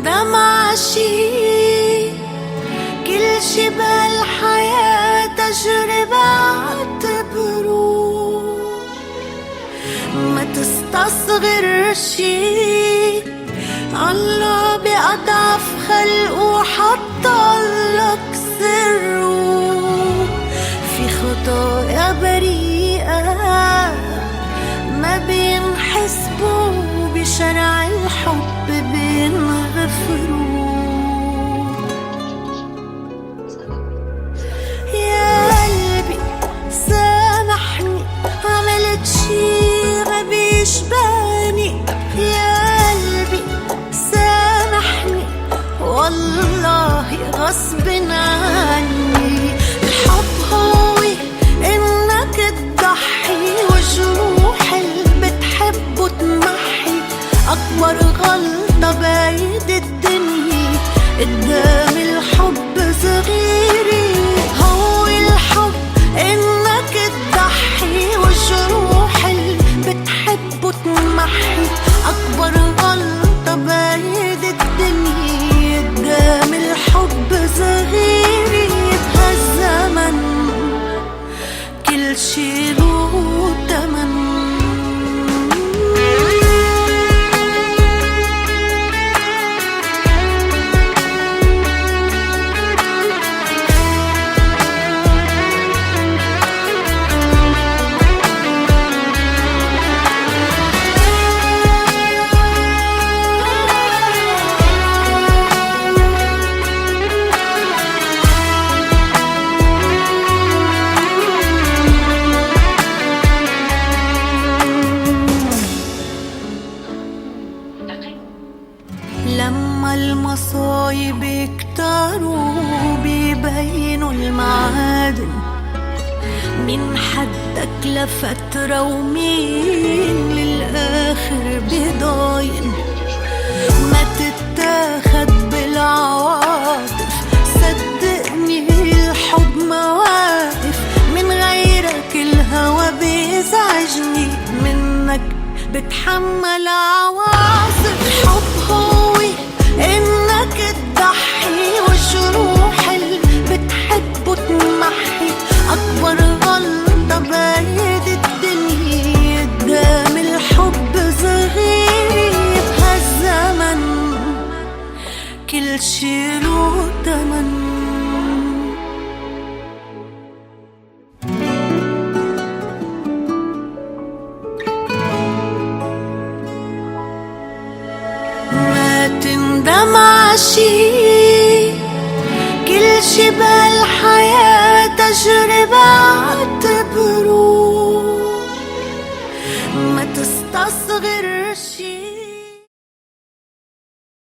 تندم عشي، كل شي بالحياة تجربة اعتبره، ما تستصغر شي، الله بأضعف خلقه حطلك سره. في خطايا بريئة ما بينحسبوا، بشرع الحب بينغفروا. يا قلبي سامحني، عملت شي غبي يشبهني. يا قلبي سامحني، والله غصب عني. الحب هو انك تضحي، وجروح اللي بتحبه تمحي. اكبر غلطة بايد الدنيا قدام الحب صغيري. هو الحب انك تضحي، وجروح اللي بتحبه تمحي. اكبر غلطة بايد الدنيا قدام الحب صغيري. بهالزمن كل شي له تمن. لما المصايب يكتروا بيبينوا المعادن، من حدك لفترة ومين للآخر بضاين. ما تتاخد بالعواطف، صدقني الحب مواقف. من غيرك الهوى بيزعجني، منك بتحمل عواصف. الحب هو انك تضحي، وجروح اللي بتحبه تمحي. اكبر غلطة بايد الدنيا قدام الحب صغير. بهالزمن كل شي له تمن. تندم عشي، كل شي بالحياة تجربة اعتبره، ما تستصغر